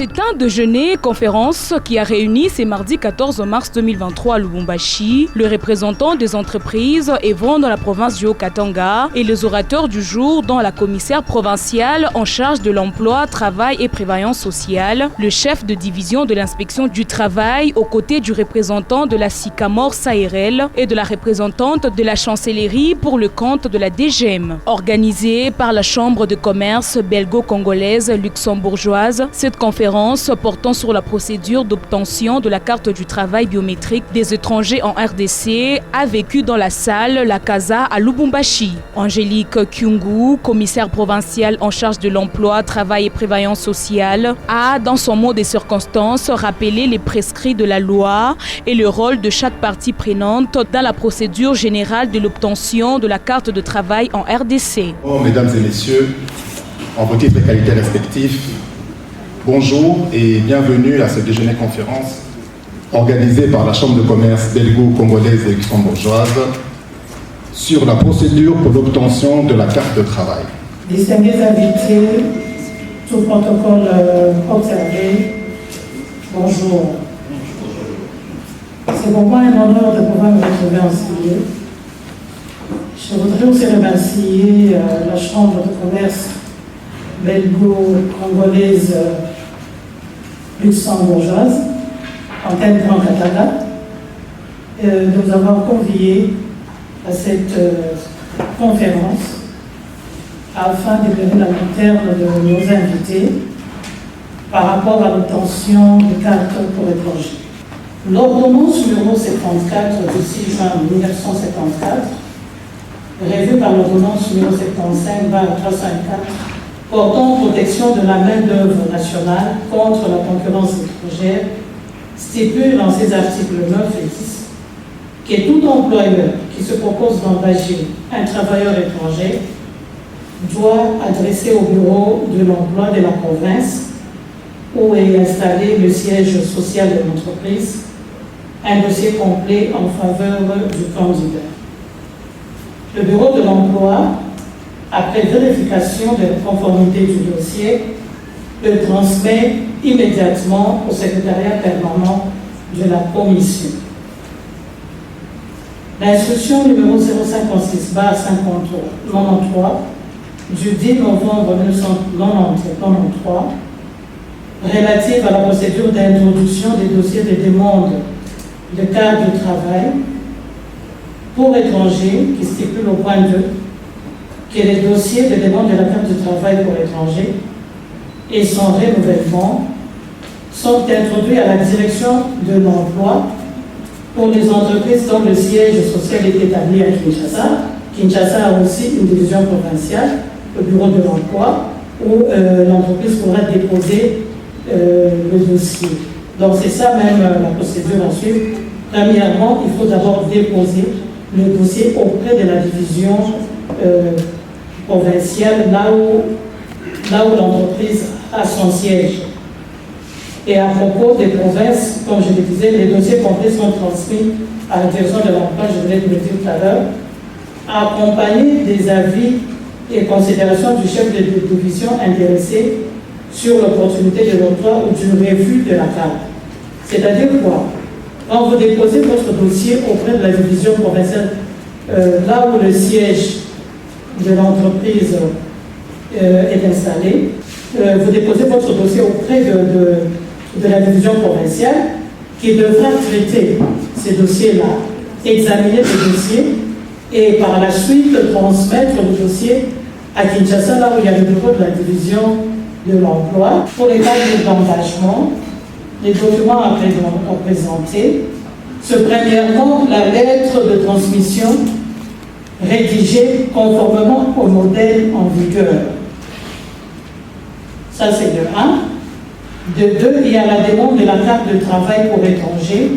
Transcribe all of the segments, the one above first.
C'est un déjeuner-conférence qui a réuni ce mardi 14 mars 2023 à Lubumbashi le représentant des entreprises œuvrant dans la province du Haut-Katanga et les orateurs du jour dont la commissaire provinciale en charge de l'emploi, travail et prévoyance sociale, le chef de division de l'inspection du travail aux côtés du représentant de la Sycamore Sahel et de la représentante de la chancellerie pour le compte de la DGM. Organisée par la Chambre de commerce belgo-congolaise luxembourgeoise, cette conférence portant sur la procédure d'obtention de la carte du travail biométrique des étrangers en RDC a vécu dans la salle La Casa à Lubumbashi. Angélique Kyungu, commissaire provinciale en charge de l'emploi, travail et prévoyance sociale, a, dans son mot des circonstances, rappelé les prescrits de la loi et le rôle de chaque partie prenante dans la procédure générale de l'obtention de la carte de travail en RDC. Mesdames et messieurs, en vos titres et qualités respectifs, bonjour et bienvenue à ce déjeuner-conférence organisé par la Chambre de commerce belgo-congolaise et luxembourgeoise sur la procédure pour l'obtention de la carte de travail. Distingués invités, tout protocole observé, bonjour. C'est pour moi un honneur de pouvoir me retrouver en ce lieu. Je voudrais aussi remercier la Chambre de commerce belgo-congolaise luxembourgeoise, Antenne Grand Katanga, de nous avoir conviés à cette conférence afin d'éclairer la lanterne de nos invités par rapport à l'obtention de cartes pour étrangers. L'ordonnance numéro 74 du 6 juin 1974, revue par l'ordonnance numéro 75/304, portant protection de la main-d'œuvre nationale contre la concurrence étrangère, stipule dans ses articles 9 et 10 que tout employeur qui se propose d'engager un travailleur étranger doit adresser au bureau de l'emploi de la province où est installé le siège social de l'entreprise un dossier complet en faveur du candidat. Le bureau de l'emploi, après vérification de la conformité du dossier, le transmet immédiatement au secrétariat permanent de la commission. L'instruction numéro 056/93 du 10 novembre 1993 relative à la procédure d'introduction des dossiers de demande de carte de travail pour étrangers qui stipule au point 2 que les dossiers de demande de la carte de travail pour étrangers et son renouvellement sont introduits à la direction de l'emploi pour les entreprises dont le siège social est établi à Kinshasa. Kinshasa a aussi une division provinciale, le bureau de l'emploi, où l'entreprise pourra déposer le dossier. Donc c'est ça même la procédure à suivre. Premièrement, il faut d'abord déposer le dossier auprès de la division provinciale, là où l'entreprise a son siège. Et à propos des provinces, comme je le disais, les dossiers complets sont transmis à la direction de l'emploi, je voulais vous le dire tout à l'heure, accompagnés des avis et considérations du chef de division intéressé sur l'opportunité de l'emploi ou du refus de la carte. C'est-à-dire quoi? Quand vous déposez votre dossier auprès de la division provinciale, là où le siège de l'entreprise est installé, vous déposez votre dossier auprès de la division provinciale qui devra traiter ces dossiers-là, examiner les dossiers et par la suite transmettre le dossier à Kinshasa, là où il y a le bureau de la division de l'emploi. Pour les dates d'engagement, les documents à présenter, c'est premièrement la lettre de transmission rédigée conformément au modèle en vigueur. Ça, c'est de 1. De 2, il y a la demande de la carte de travail pour étrangers,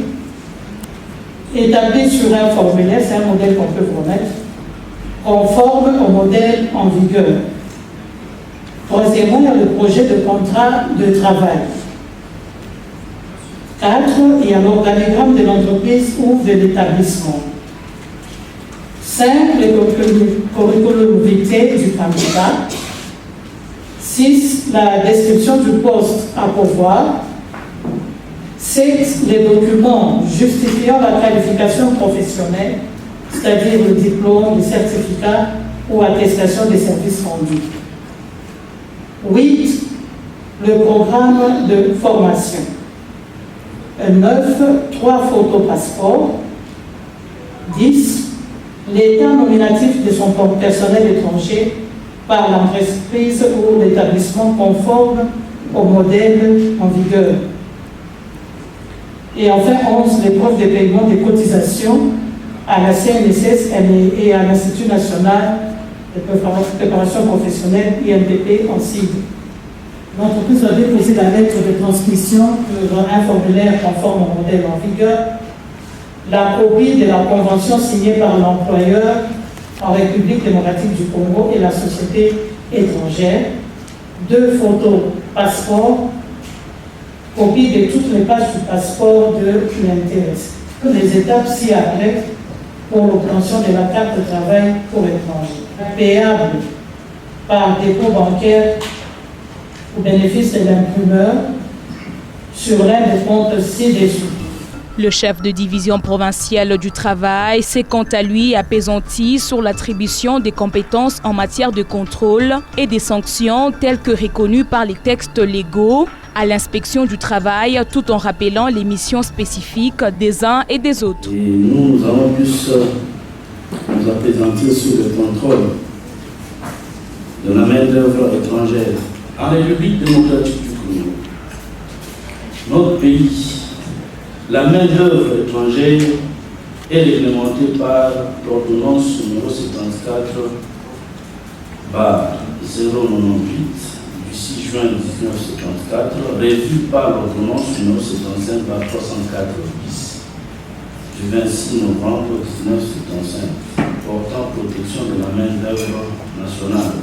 établie sur un formulaire, c'est un modèle qu'on peut vous remettre, conforme au modèle en vigueur. Troisièmement, il y a le projet de contrat de travail. 4, il y a l'organigramme de l'entreprise ou de l'établissement. 5, les curriculum vitae du candidat. 6. La description du poste à pourvoir. 7. Les documents justifiant la qualification professionnelle, c'est-à-dire le diplôme, le certificat ou attestation des services rendus. 8. Le programme de formation. 9. 3 photos passeports. 10. L'état nominatif de son personnel étranger par l'entreprise ou l'établissement conforme au modèle en vigueur. Et enfin, 11. Les preuves de paiement des cotisations à la CNSS et à l'Institut national de préparation professionnelle, INPP, en cible. L'entreprise va déposer la lettre de transmission pour un formulaire conforme au modèle en vigueur, la copie de la convention signée par l'employeur en République démocratique du Congo et la société étrangère, 2 photos passeport, copie de toutes les pages du passeport de l'intéressé. Les étapes ci-après pour l'obtention de la carte de travail pour l'étranger. Payable par dépôt bancaire au bénéfice de l'imprimeur sur l'un des comptes ci-dessous. Le chef de division provinciale du travail s'est quant à lui appesanti sur l'attribution des compétences en matière de contrôle et des sanctions telles que reconnues par les textes légaux à l'inspection du travail, tout en rappelant les missions spécifiques des uns et des autres. Et nous allons plus nous appesantir sur le contrôle de la main-d'œuvre étrangère en République démocratique du Congo. Notre pays, la main-d'œuvre étrangère est réglementée par l'ordonnance numéro 74/098 du 6 juin 1974, revue par l'ordonnance numéro 75/304 du 26 novembre 1975, portant protection de la main-d'œuvre nationale.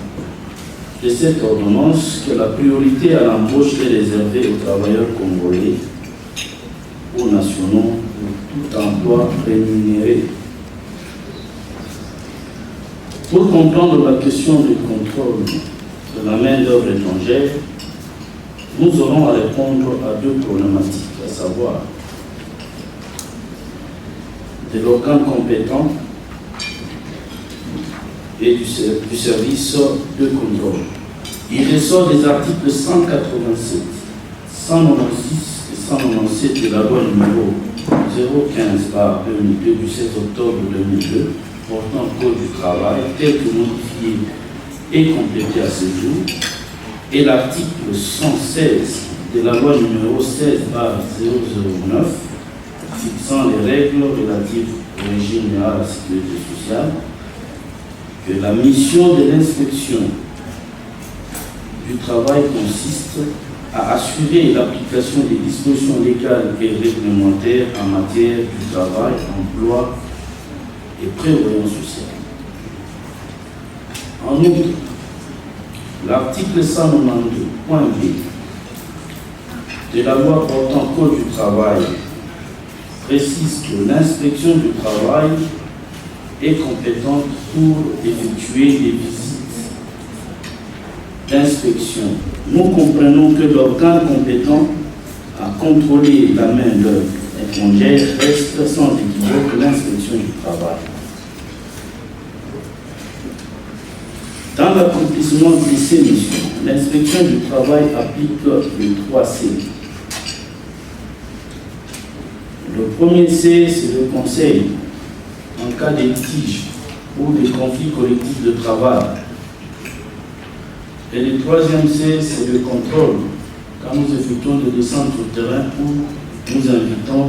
De cette ordonnance que la priorité à l'embauche est réservée aux travailleurs congolais ou nationaux pour tout emploi rémunéré. Pour comprendre la question du contrôle de la main-d'œuvre étrangère, nous aurons à répondre à 2 problématiques, à savoir de l'organe compétent et du service de contrôle. Il ressort des articles 187, 196 et 197 de la loi numéro 015/2002 du 16 octobre 2002 portant code du travail tel que modifié et complété à ce jour, et l'article 116 de la loi numéro 16/009 fixant les règles relatives au régime général de la sécurité sociale, que la mission de l'inspection du travail consiste à assurer l'application des dispositions légales et réglementaires en matière du travail, emploi et prévoyance sociale. En outre, l'article 192.b de la loi portant code du travail précise que l'inspection du travail est compétente pour effectuer des visites d'inspection. Nous comprenons que l'organe compétent à contrôler la main-d'œuvre étrangère reste sans équivoque l'inspection du travail. Dans l'accomplissement de ces missions, l'inspection du travail applique les 3 C. Le premier C, c'est le conseil en cas de litige ou de conflit collectif de travail. Et le 3e C, c'est le contrôle, quand nous effectuons des descentes au terrain où nous invitons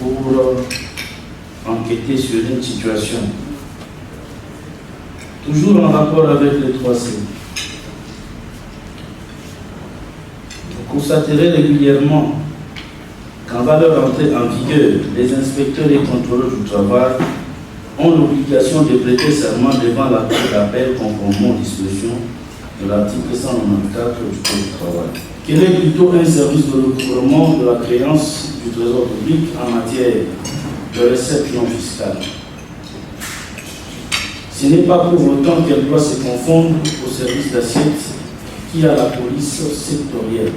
pour enquêter sur une situation. Toujours en rapport avec les 3 C. Vous constaterez régulièrement qu'en va leur entrée en vigueur, les inspecteurs et contrôleurs du travail ont l'obligation de prêter serment devant la cour d'appel conformément aux dispositions de l'article 194 du Code du travail. Quel est plutôt un service de recouvrement de la créance du Trésor public en matière de recettes non fiscales. Ce n'est pas pour autant qu'elle doit se confondre au service d'assiette qui a la police sectorielle.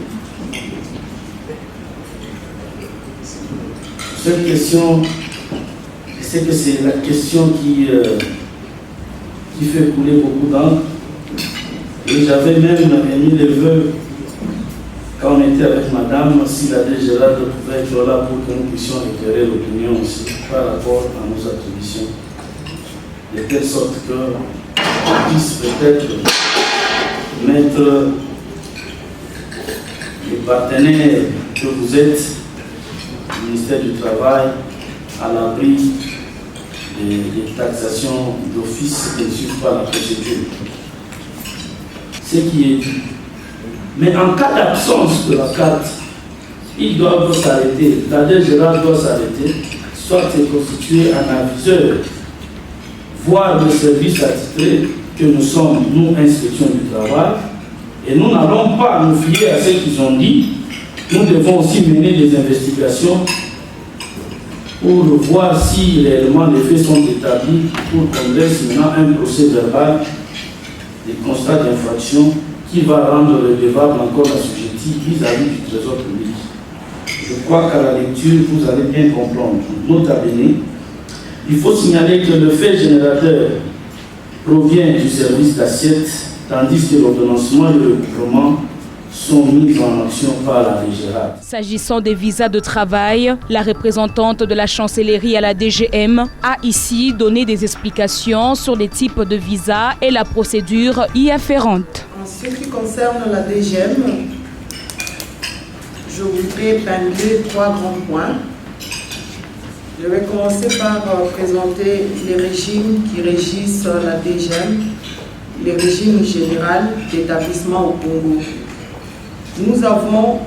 Cette question, c'est que c'est la question qui fait couler beaucoup d'encre. Et j'avais même émis les vœux, quand on était avec madame, si la DGRA pouvait être là pour que nous puissions éclairer l'opinion aussi par rapport à nos attributions. De telle sorte qu'on puisse peut-être mettre les partenaires que vous êtes, le ministère du Travail, à l'abri des taxations d'office qui ne suivent pas la procédure. Ce qui est dit. Mais en cas d'absence de la carte, ils doivent s'arrêter. La DGRA doit s'arrêter, soit c'est constitué un aviseur, voire le service attitré que nous sommes, nous, inspection du travail, et nous n'allons pas nous fier à ce qu'ils ont dit. Nous devons aussi mener des investigations pour voir si réellement les faits sont établis, pour qu'on laisse maintenant un procès verbal des constats d'infraction qui va rendre redevable encore l'assujetti vis-à-vis du trésor public. Je crois qu'à la lecture, vous allez bien comprendre. Nota bene, il faut signaler que le fait générateur provient du service d'assiette, tandis que l'ordonnancement et le recouvrement sont mis en action par la DGRA. S'agissant des visas de travail, la représentante de la chancellerie à la DGM a ici donné des explications sur les types de visas et la procédure y afférente. En ce qui concerne la DGM, je voudrais épingler 3 grands points. Je vais commencer par présenter les régimes qui régissent la DGM, les régimes généraux d'établissement au Congo. Nous avons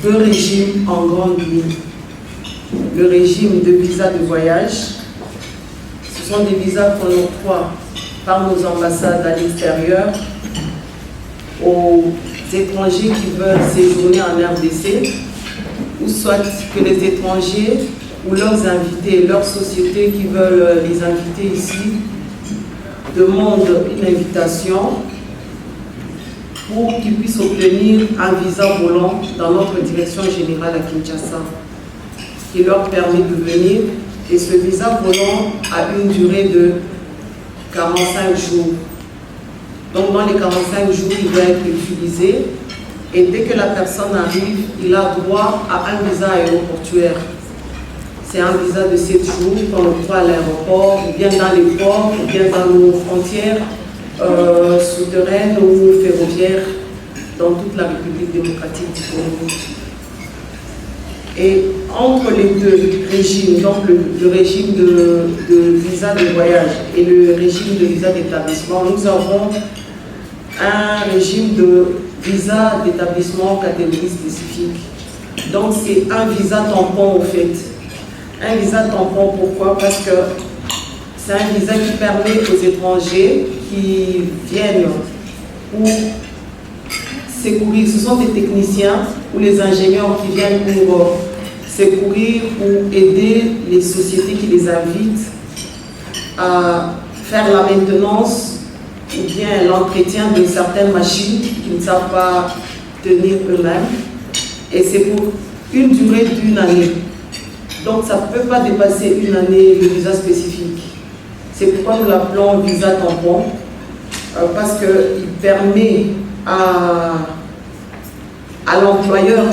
2 régimes en grande ligne. Le régime de visa de voyage, ce sont des visas qu'on octroie par nos ambassades à l'extérieur aux étrangers qui veulent séjourner en RDC, ou soit que les étrangers ou leurs invités, leurs sociétés qui veulent les inviter ici, demandent une invitation pour qu'ils puissent obtenir un visa volant dans notre direction générale à Kinshasa, qui leur permet de venir. Et ce visa volant a une durée de 45 jours. Donc dans les 45 jours, il doit être utilisé. Et dès que la personne arrive, il a droit à un visa aéroportuaire. C'est un visa de 7 jours qu'on octroie à l'aéroport, ou bien dans les ports, ou bien dans nos frontières souterraines ou ferroviaires dans toute la République démocratique du Congo. Et entre les 2 régimes, donc le régime de visa de voyage et le régime de visa d'établissement, nous avons un régime de visa d'établissement catégorie spécifique. Donc c'est un visa tampon au fait. Un visa tampon, pourquoi? Parce que c'est un visa qui permet aux étrangers qui viennent pour secourir, ce sont des techniciens ou les ingénieurs qui viennent pour secourir ou aider les sociétés qui les invitent à faire la maintenance ou bien l'entretien de certaines machines qui ne savent pas tenir eux-mêmes. Et c'est pour une durée d'1 année. Donc ça ne peut pas dépasser 1 année de visa spécifique. C'est pourquoi nous l'appelons visa tampon, parce qu'il permet à l'employeur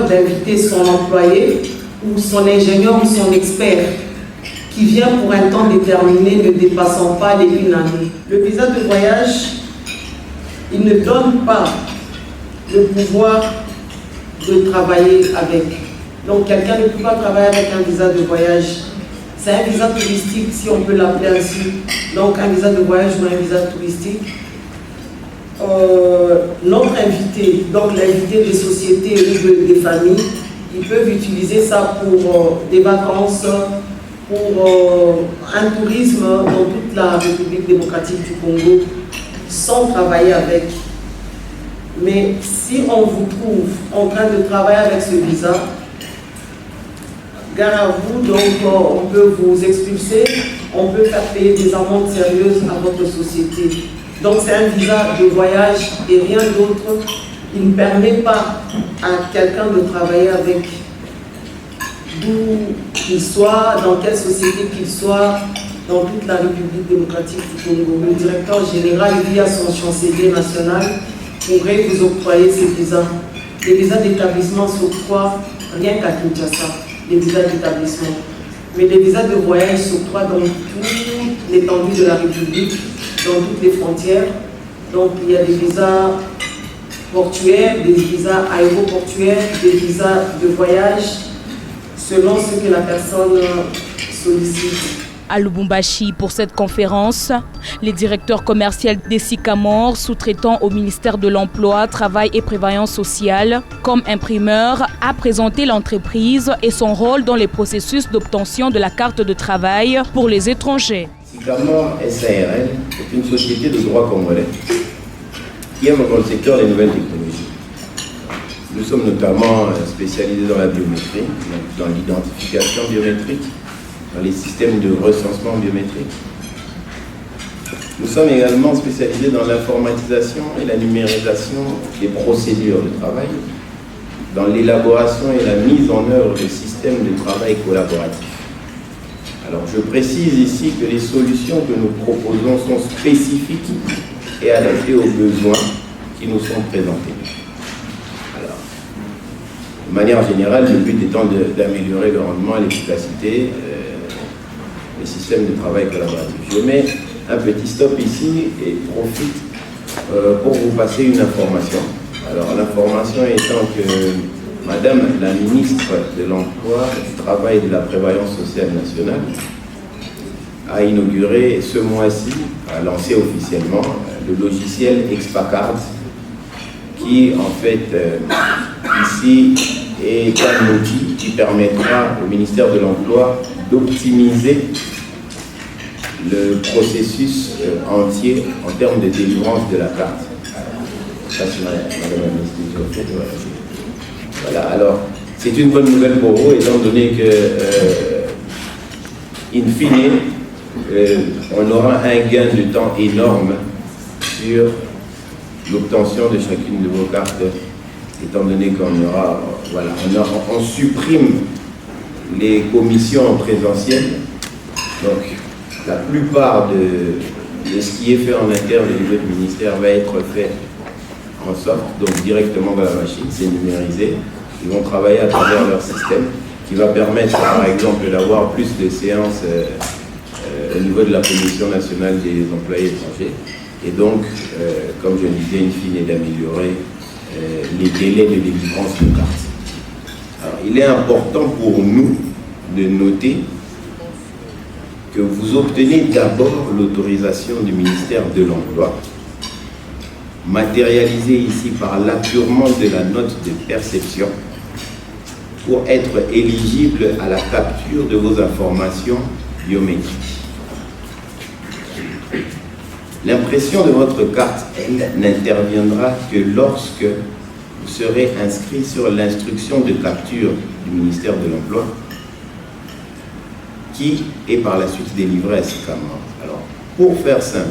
d'inviter son employé ou son ingénieur ou son expert qui vient pour un temps déterminé ne dépassant pas les 1 année. Le visa de voyage, il ne donne pas le pouvoir de travailler avec. Donc quelqu'un ne peut pas travailler avec un visa de voyage. C'est un visa touristique, si on peut l'appeler ainsi. Donc un visa de voyage ou un visa touristique. Notre invité, donc l'invité des sociétés ou des familles, ils peuvent utiliser ça pour des vacances, pour un tourisme dans toute la République démocratique du Congo, sans travailler avec. Mais si on vous trouve en train de travailler avec ce visa, gare à vous, donc on peut vous expulser, on peut faire payer des amendes sérieuses à votre société. Donc c'est un visa de voyage et rien d'autre. Il ne permet pas à quelqu'un de travailler avec d'où qu'il soit, dans quelle société qu'il soit, dans toute la République démocratique du Congo. Le directeur général, via son chancelier national, pourrait vous octroyer ces visas. Les visas d'établissement s'octroient rien qu'à Kinshasa, les visas d'établissement. Mais les visas de voyage s'octroient dans toute l'étendue de la République, dans toutes les frontières. Donc il y a des visas portuaires, des visas aéroportuaires, des visas de voyage, selon ce que la personne sollicite. À Lubumbashi, pour cette conférence, le directeur commercial des Sycamores, sous-traitant au ministère de l'Emploi, Travail et Prévoyance sociale, comme imprimeur, a présenté l'entreprise et son rôle dans les processus d'obtention de la carte de travail pour les étrangers. Sycamores SARL est une société de droit congolais qui œuvre dans le secteur des nouvelles technologies. Nous sommes notamment spécialisés dans la biométrie, dans l'identification biométrique, dans les systèmes de recensement biométrique. Nous sommes également spécialisés dans l'informatisation et la numérisation des procédures de travail, dans l'élaboration et la mise en œuvre de systèmes de travail collaboratifs. Alors je précise ici que les solutions que nous proposons sont spécifiques et adaptées aux besoins qui nous sont présentés. Alors, de manière générale, le but étant d'améliorer le rendement et l'efficacité des systèmes de travail collaboratif. Je mets un petit stop ici et profite pour vous passer une information. Alors l'information étant que Madame la ministre de l'Emploi, du Travail et de la Prévoyance sociale nationale a inauguré ce mois-ci, a lancé officiellement le logiciel Expacard qui en fait ici est un outil qui permettra au ministère de l'Emploi d'optimiser le processus entier en termes de délivrance de la carte. Ça, c'est Madame la ministre. Voilà, alors c'est une bonne nouvelle pour vous, étant donné que, in fine, on aura un gain de temps énorme sur l'obtention de chacune de vos cartes, étant donné qu'on aura, voilà, on supprime les commissions en présentiel. Donc, la plupart de ce qui est fait en interne au niveau du ministère va être fait en sorte, donc directement dans la machine, c'est numérisé. Ils vont travailler à travers leur système qui va permettre, par exemple, d'avoir plus de séances au niveau de la Commission nationale des employés étrangers. Et donc, comme je le disais, in fine, d'améliorer les délais de délivrance de cartes. Alors, il est important pour nous de noter que vous obtenez d'abord l'autorisation du ministère de l'Emploi, matérialisée ici par l'appurement de la note de perception, pour être éligible à la capture de vos informations biométriques. L'impression de votre carte, elle, n'interviendra que lorsque vous serez inscrit sur l'instruction de capture du ministère de l'Emploi, qui est par la suite délivrée à Sycamores. Alors, pour faire simple,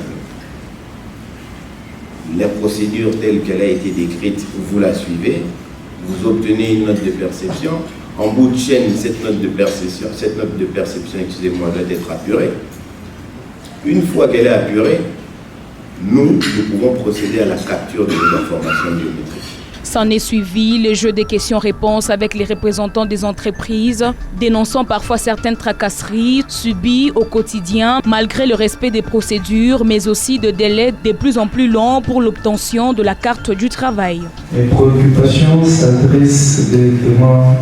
la procédure telle qu'elle a été décrite, vous la suivez, vous obtenez une note de perception. En bout de chaîne, cette note de perception, excusez-moi, doit être apurée. Une fois qu'elle est apurée, nous pouvons procéder à la capture de vos informations biométriques. S'en est suivi le jeu des questions-réponses avec les représentants des entreprises, dénonçant parfois certaines tracasseries subies au quotidien malgré le respect des procédures, mais aussi de délais de plus en plus longs pour l'obtention de la carte du travail. Mes préoccupations s'adressent directement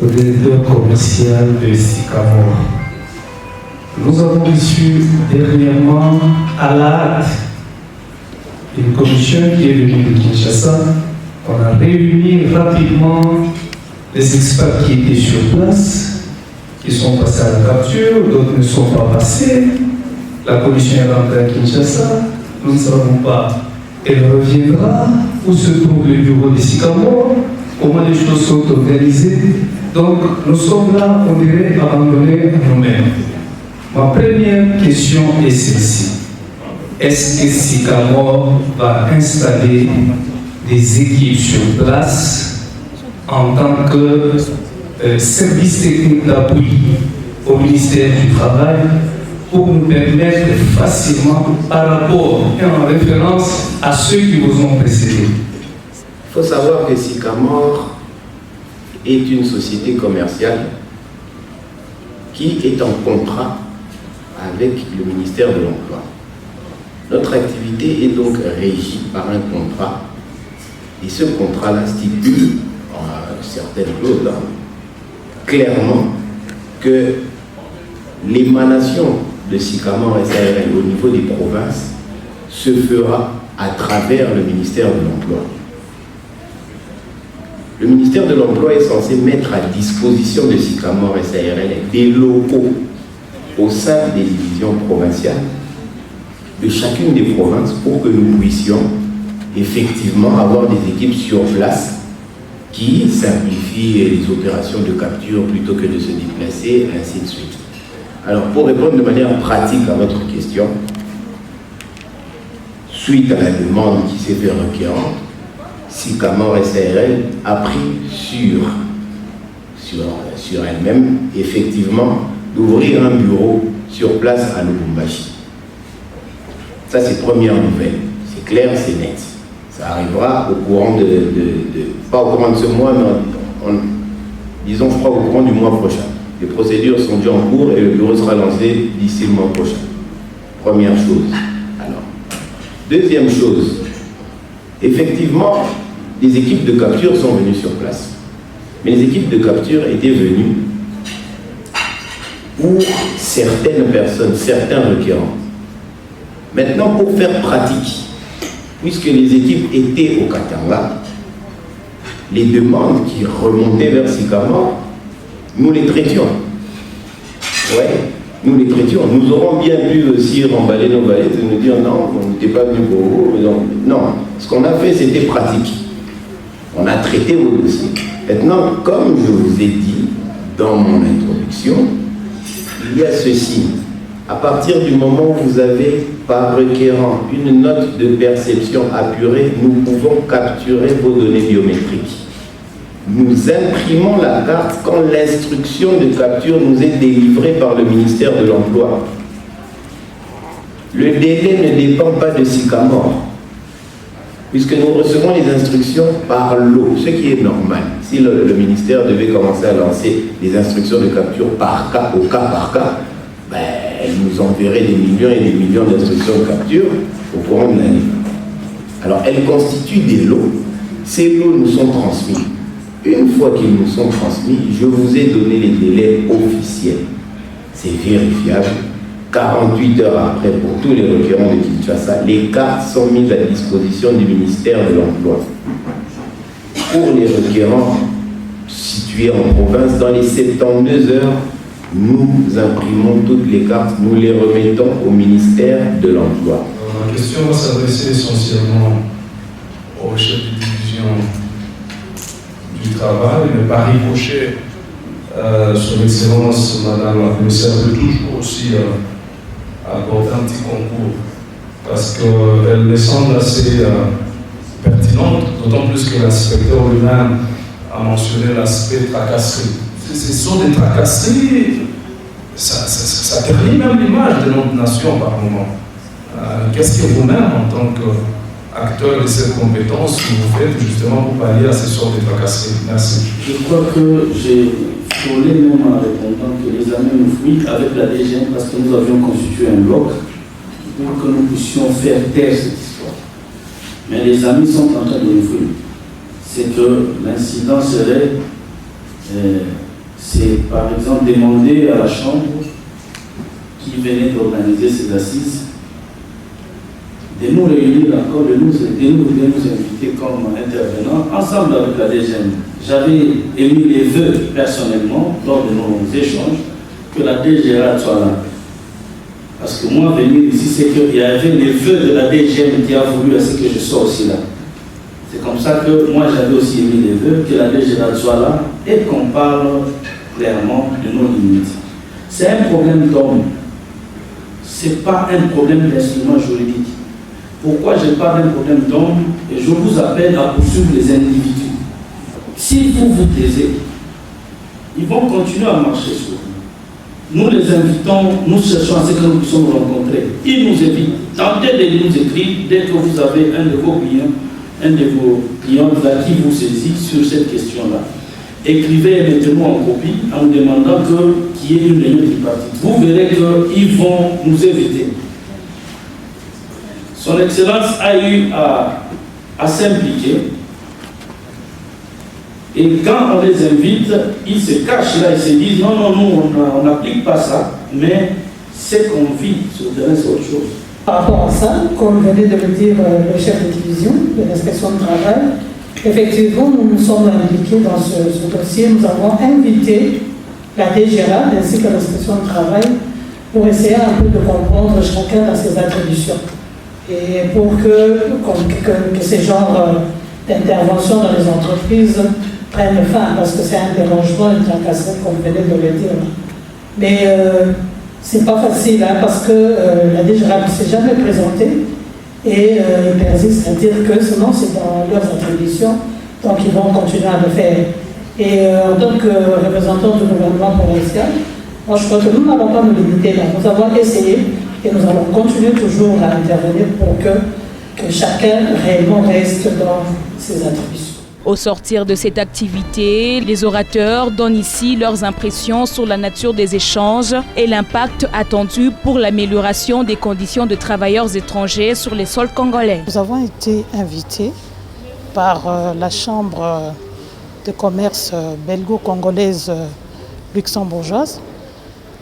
au directeur commercial de Sycamores. Nous avons reçu dernièrement à la hâte une commission qui est venue de Kinshasa. On a réuni rapidement les experts qui étaient sur place, qui sont passés à la capture, d'autres ne sont pas passés. La commission est rentrée à Kinshasa, nous ne savons pas. Elle reviendra, où se trouve le bureau de Sycamores, comment les choses sont organisées. Donc nous sommes là, on dirait, abandonnés à nous-mêmes. Ma première question est celle-ci. est-ce que Sycamore va installer des équipes sur place en tant que service technique d'appui au ministère du Travail pour nous permettre facilement par rapport et en référence à ceux qui vous ont précédés? Il faut savoir que Sycamore est une société commerciale qui est en contrat avec le ministère de l'Emploi. Notre activité est donc régie par un contrat, et ce contrat-là stipule en certaines clauses clairement que l'émanation de Sycamore SARL au niveau des provinces se fera à travers le ministère de l'Emploi. Le ministère de l'Emploi est censé mettre à disposition de Sycamore SARL des locaux au sein des divisions provinciales de chacune des provinces pour que nous puissions effectivement avoir des équipes sur place qui simplifient les opérations de capture plutôt que de se déplacer, ainsi de suite. Alors, pour répondre de manière pratique à votre question, suite à la demande qui s'est fait requérante, Sycamore SARL a pris sur elle-même, effectivement, d'ouvrir un bureau sur place à Lubumbashi. Ça, c'est première nouvelle. C'est clair, c'est net. Ça arrivera au courant pas au courant de ce mois, mais disons, je crois, au courant du mois prochain. Les procédures sont déjà en cours et le bureau sera lancé d'ici le mois prochain. Première chose. Alors, deuxième chose, effectivement, les équipes de capture sont venues sur place. Mais les équipes de capture étaient venues pour certaines personnes, certains requérants. Maintenant, pour faire pratique, puisque les équipes étaient au Katanga, les demandes qui remontaient vers Sycamore, nous les traitions. Ouais, nous les traitions. Nous aurons bien pu aussi remballer nos valettes et nous dire non, on n'était pas venu pour vous. Non, ce qu'on a fait, c'était pratique. On a traité vos dossiers. Maintenant, comme je vous ai dit dans mon introduction, il y a ceci. À partir du moment où vous avez, par requérant, une note de perception apurée, nous pouvons capturer vos données biométriques. Nous imprimons la carte quand l'instruction de capture nous est délivrée par le ministère de l'Emploi. Le délai ne dépend pas de Sycamore, puisque nous recevons les instructions par lot, ce qui est normal. Si le ministère devait commencer à lancer des instructions de capture par cas, au cas par cas, elle nous enverrait des millions et des millions d'instructions de capture au courant de l'année. Alors, elles constituent des lots. Ces lots nous sont transmis. Une fois qu'ils nous sont transmis, je vous ai donné les délais officiels. C'est vérifiable. 48 heures après, pour tous les requérants de Kinshasa, les cartes sont mises à disposition du ministère de l'Emploi. Pour les requérants situés en province, dans les 72 heures, nous imprimons toutes les cartes, nous les remettons au ministère de l'Emploi. Ma question va s'adresser essentiellement au chef de division du travail, mais par ricochet, son Excellence, Madame la Commissaire, peut toujours aussi apporter un petit concours, parce qu'elle me semble assez pertinente, d'autant plus que l'inspecteur lui-même a mentionné l'aspect tracasserie. Ce sont des tracasseries, ça ternit même l'image de notre nation par moment. Qu'est-ce que vous-même, en tant qu'acteur de cette compétence, vous faites justement pour pallier à ces sortes de tracasseries? Merci. Je crois que j'ai frôlé même en répondant que les amis nous fuient avec la DGN parce que nous avions constitué un bloc pour que nous puissions faire taire cette histoire. Mais les amis sont en train de nous fuir. C'est que l'incident serait... c'est par exemple demander à la Chambre qui venait d'organiser ces assises de nous réunir encore, de nous inviter comme intervenants, ensemble avec la DGN. J'avais émis les vœux personnellement, lors de nos échanges, que la DGRA soit là. Parce que moi, venir ici, c'est qu'il y avait les vœux de la DGN qui a voulu à ce que je sois aussi là. C'est comme ça que moi, j'avais aussi émis les vœux, que la DGRA soit là et qu'on parle clairement de nos limites. C'est un problème d'homme. ce n'est pas un problème d'instrument juridique. Pourquoi je parle d'un problème d'homme et je vous appelle à poursuivre les individus. Si vous vous taisez, ils vont continuer à marcher sur vous. Nous les invitons, nous cherchons à ce que nous puissions nous rencontrer. Ils nous évitent. Tentez de nous écrire dès que vous avez un de vos clients là, qui vous saisit sur cette question-là. Écrivez et mettez-nous en copie en nous demandant qu'il y ait une réunion tripartite. Vous verrez qu'ils vont nous éviter. Son Excellence a eu à s'impliquer. Et quand on les invite, ils se cachent là, ils se disent non, non, nous, on n'applique pas ça, mais ce qu'on vit sur le terrain, c'est autre chose. Par rapport à ça, comme venait de le dire le chef de division de l'inspection du travail, effectivement, nous nous sommes impliqués dans ce dossier. Nous avons invité la DGRA ainsi que l'inspection du travail pour essayer un peu de comprendre chacun dans ses attributions. Et pour que ces genres d'intervention dans les entreprises prennent fin, parce que c'est un dérangement, une tracasserie, comme venait de le dire. Mais c'est pas facile, hein, parce que la DGRA ne s'est jamais présentée et ils persistent à dire que sinon c'est dans leurs attributions, donc ils vont continuer à le faire. Et en tant que représentant du gouvernement provincial, moi je crois que nous n'allons pas nous limiter là. Nous avons essayé et nous allons continuer toujours à intervenir pour que chacun réellement reste dans ses attributions. Au sortir de cette activité, les orateurs donnent ici leurs impressions sur la nature des échanges et l'impact attendu pour l'amélioration des conditions de travailleurs étrangers sur les sols congolais. Nous avons été invités par la Chambre de commerce belgo-congolaise luxembourgeoise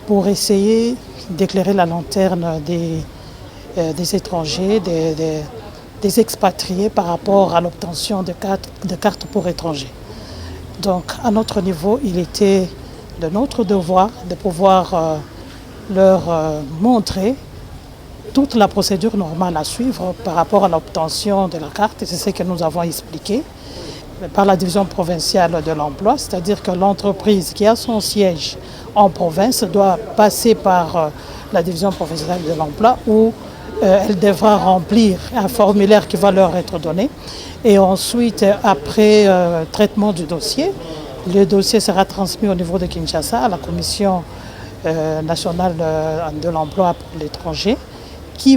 pour essayer d'éclairer la lanterne des étrangers, des expatriés par rapport à l'obtention de cartes pour étrangers. Donc à notre niveau, il était de notre devoir de pouvoir leur montrer toute la procédure normale à suivre par rapport à l'obtention de la carte, et c'est ce que nous avons expliqué par la division provinciale de l'emploi, c'est-à-dire que l'entreprise qui a son siège en province doit passer par la division provinciale de l'emploi où elle devra remplir un formulaire qui va leur être donné. Et ensuite, après traitement du dossier, le dossier sera transmis au niveau de Kinshasa à la Commission nationale de l'emploi pour l'étranger qui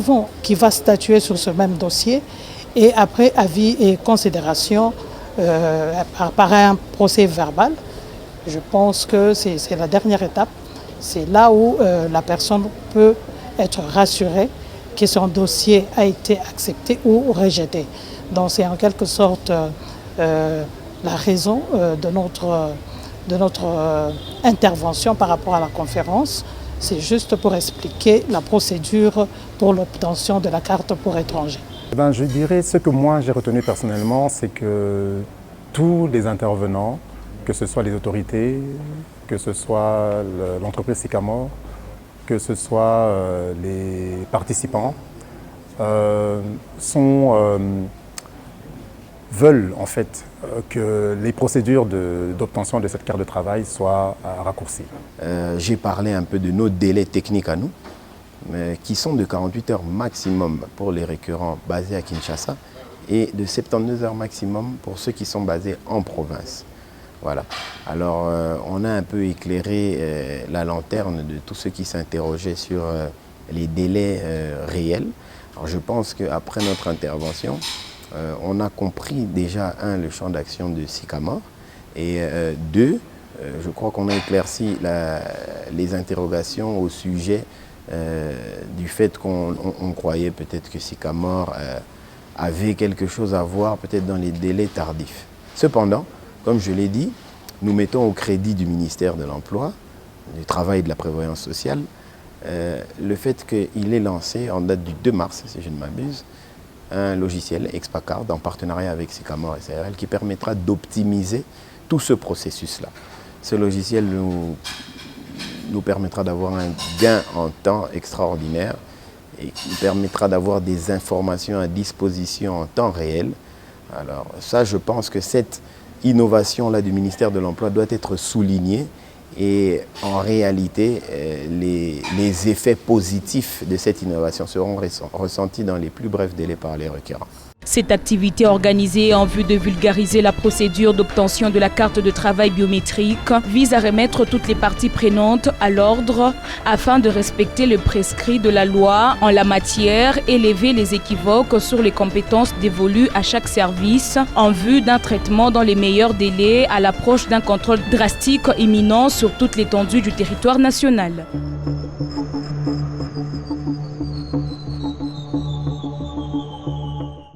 va statuer sur ce même dossier et après avis et considération par un procès verbal. Je pense que c'est la dernière étape. C'est là où la personne peut être rassurée que son dossier a été accepté ou rejeté. Donc c'est en quelque sorte la raison de notre intervention par rapport à la conférence. C'est juste pour expliquer la procédure pour l'obtention de la carte pour étrangers. Je dirais ce que moi j'ai retenu personnellement, c'est que tous les intervenants, que ce soit les autorités, que ce soit l'entreprise Sycamore, que ce soit les participants, veulent en fait que les procédures d'obtention de cette carte de travail soient raccourcies. J'ai parlé un peu de nos délais techniques à nous, qui sont de 48 heures maximum pour les récurrents basés à Kinshasa et de 72 heures maximum pour ceux qui sont basés en province. Voilà. Alors, on a un peu éclairé la lanterne de tous ceux qui s'interrogeaient sur les délais réels. Alors, je pense qu'après notre intervention, on a compris déjà, le champ d'action de Sycamore et deux, je crois qu'on a éclairci les interrogations au sujet du fait qu'on croyait peut-être que Sycamore avait quelque chose à voir peut-être dans les délais tardifs. Cependant, comme je l'ai dit, nous mettons au crédit du ministère de l'Emploi, du Travail et de la Prévoyance sociale, le fait qu'il ait lancé en date du 2 mars, si je ne m'abuse, un logiciel Expacard en partenariat avec Sycamore SARL qui permettra d'optimiser tout ce processus-là. Ce logiciel nous permettra d'avoir un gain en temps extraordinaire et qui permettra d'avoir des informations à disposition en temps réel. Alors ça, je pense que cette innovation-là du ministère de l'Emploi doit être soulignée Et en réalité, les effets positifs de cette innovation seront ressentis dans les plus brefs délais par les requérants. Cette activité organisée en vue de vulgariser la procédure d'obtention de la carte de travail biométrique vise à remettre toutes les parties prenantes à l'ordre afin de respecter le prescrit de la loi en la matière et lever les équivoques sur les compétences dévolues à chaque service en vue d'un traitement dans les meilleurs délais à l'approche d'un contrôle drastique imminent sur toute l'étendue du territoire national.